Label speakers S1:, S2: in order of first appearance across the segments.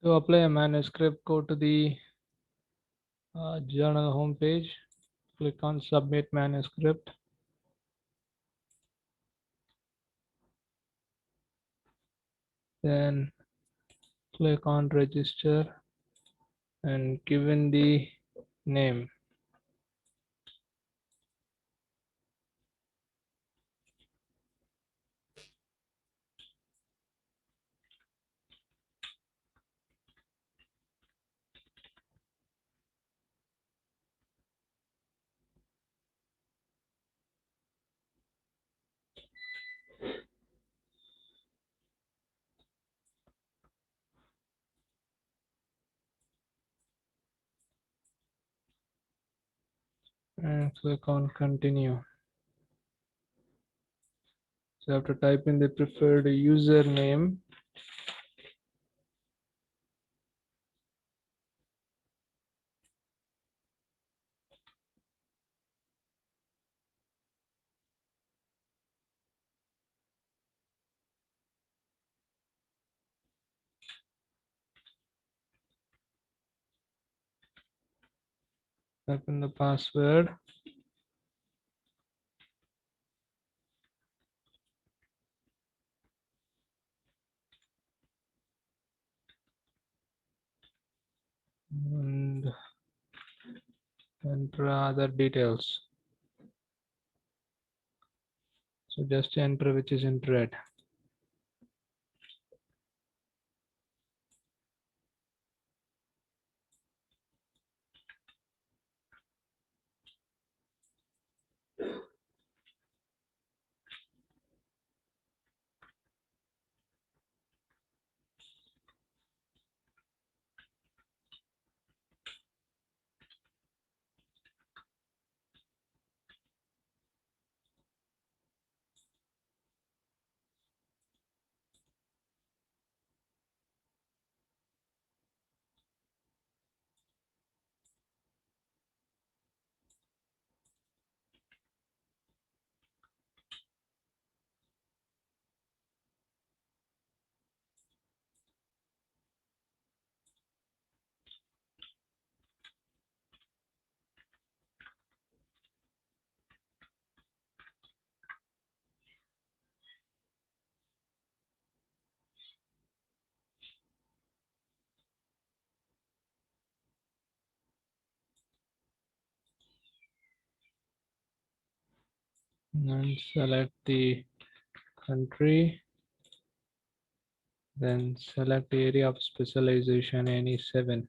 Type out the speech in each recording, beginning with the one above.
S1: To apply a manuscript, go to the journal homepage, click on Submit Manuscript. Then click on Register and given the name. And click on Continue. So you have to type in the preferred username. Type in the password. And enter other details. So just enter which is in red. And select the country. Then select the area of specialization, any 7.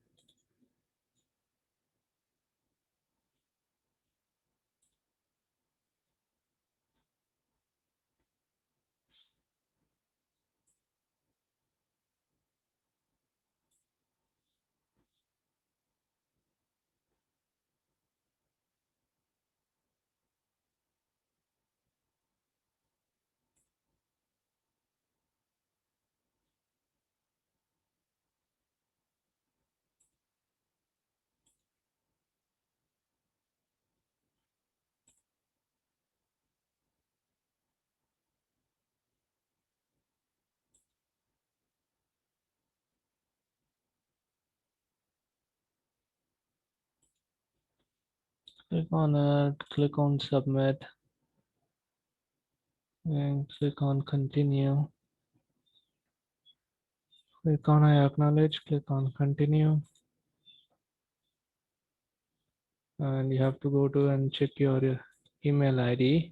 S1: Click on it, click on submit, and click on continue. Click on I acknowledge, click on continue. And you have to go to and check your email ID.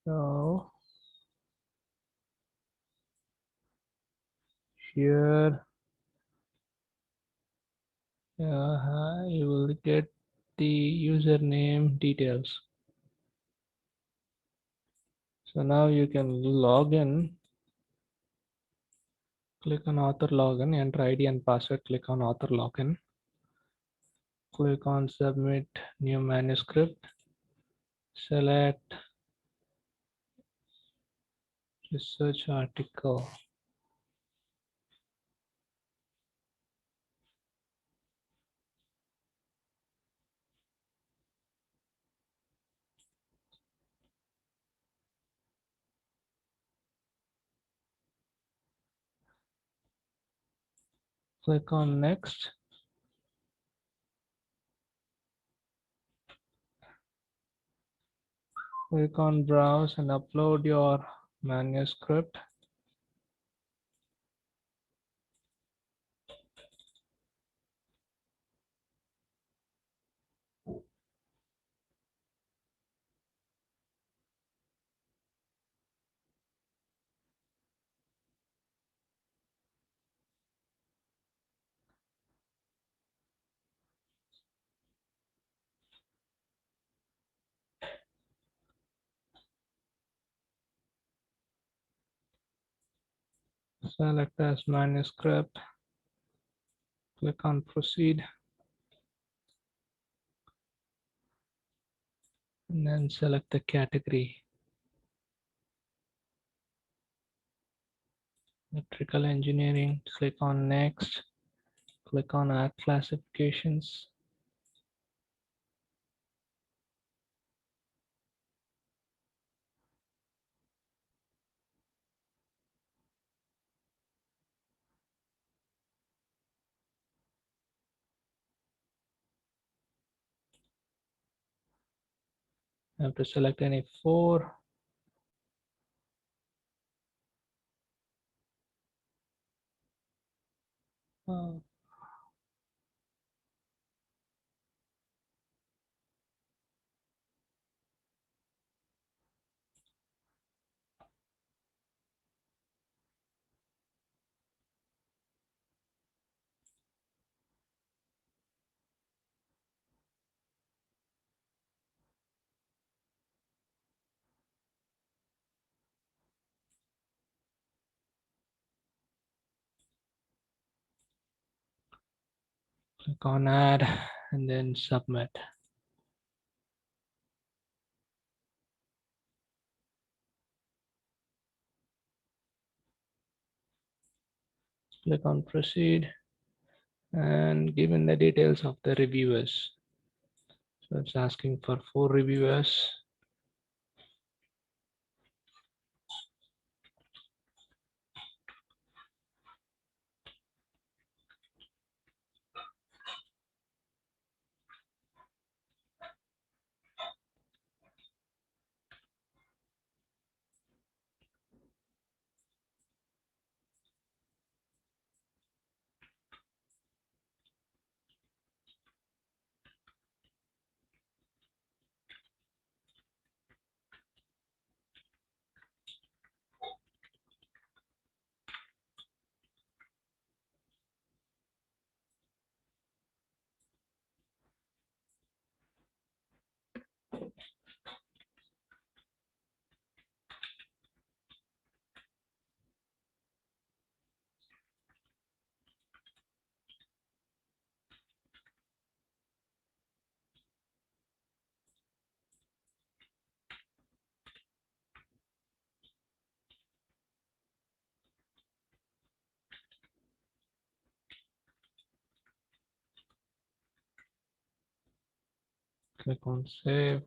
S1: So here you will get the username details. So now you can log in. Click on author login, enter ID and password, click on author login. Click on submit new manuscript. Select research article. Click on next. Click on browse and upload your manuscript. Select as manuscript. Click on proceed. And then select the category. Electrical engineering. Click on next. Click on add classifications. You have to select any four. Uh, Click on add and then submit. Click on proceed and given the details of the reviewers. So it's asking for 4 reviewers. Click on save.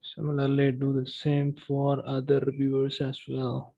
S1: Similarly, do the same for other reviewers as well.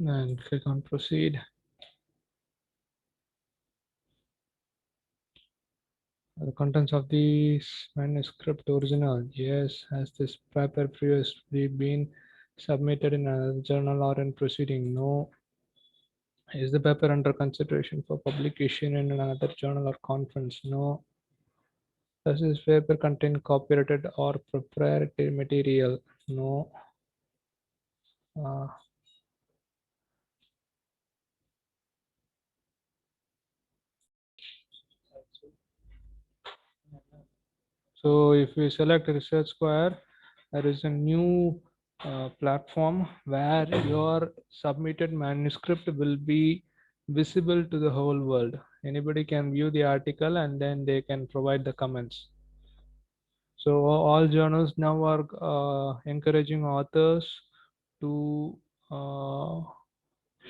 S1: And click on proceed. The contents of this manuscript original. Yes. Has this paper previously been submitted in a journal or in proceeding? No. Is the paper under consideration for publication in another journal or conference? No. Does this paper contain copyrighted or proprietary material? No. Uh, so if we select Research Square, there is a new platform where your submitted manuscript will be visible to the whole world. Anybody can view the article and then they can provide the comments. So all journals now are encouraging authors to uh,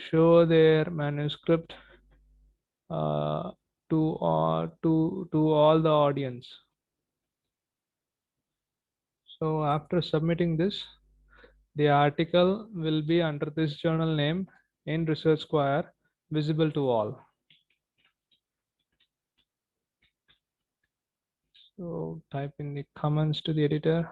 S1: show their manuscript to all the audience. So after submitting this, the article will be under this journal name in Research Square, visible to all. So type in the comments to the editor.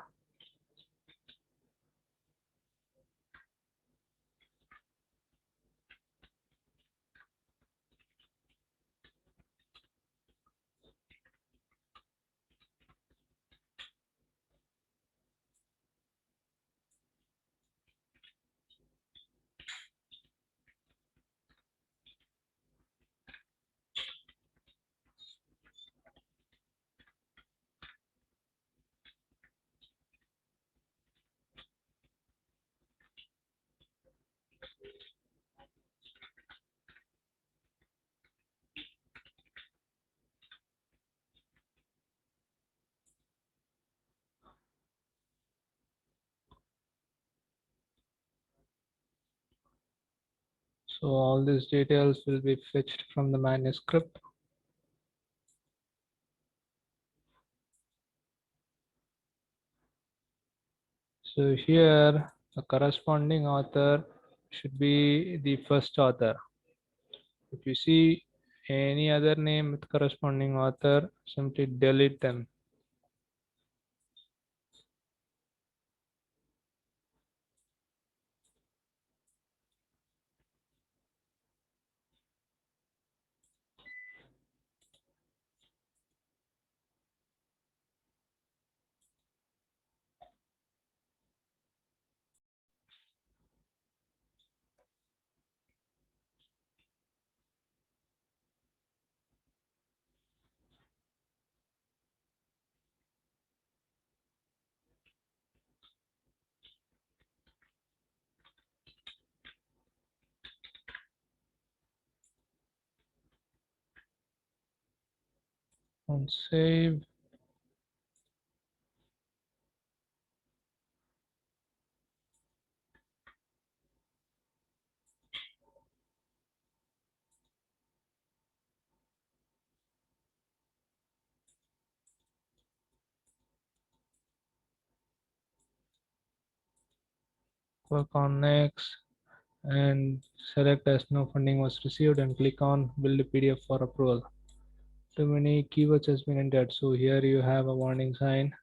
S1: So all these details will be fetched from the manuscript. So here the corresponding author should be the first author. If you see any other name with corresponding author, simply delete them. On save. Click on next and select as no funding was received and click on build PDF for approval. Too many keywords has been entered. So here you have a warning sign.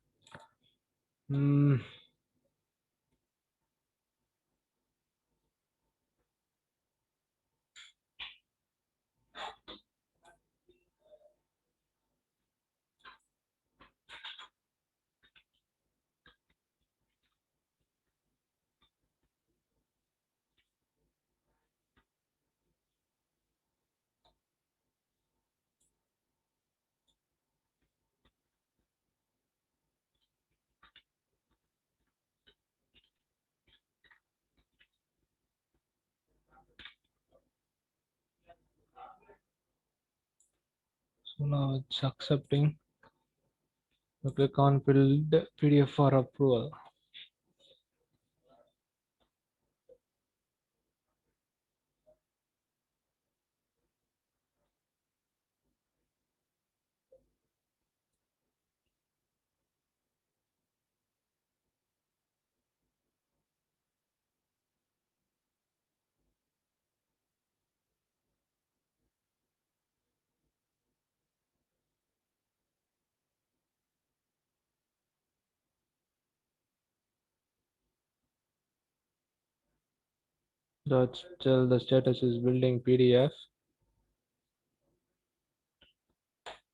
S1: So now it's accepting. So click on build PDF for approval. So it's still the status is building PDF.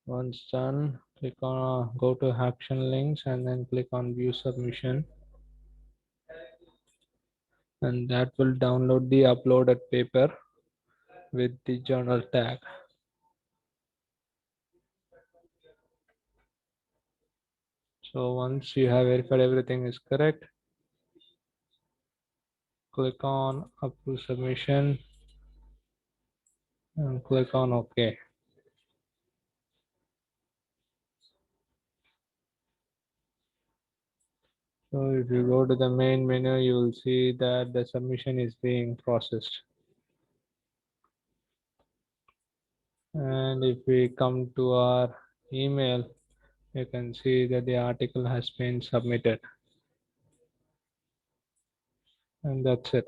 S1: Once done, click on go to action links and then click on view submission. And that will download the uploaded paper with the journal tag. So once you have verified everything is correct, click on approve submission and click on OK. So if you go to the main menu, you will see that the submission is being processed. And if we come to our email, you can see that the article has been submitted. And that's it.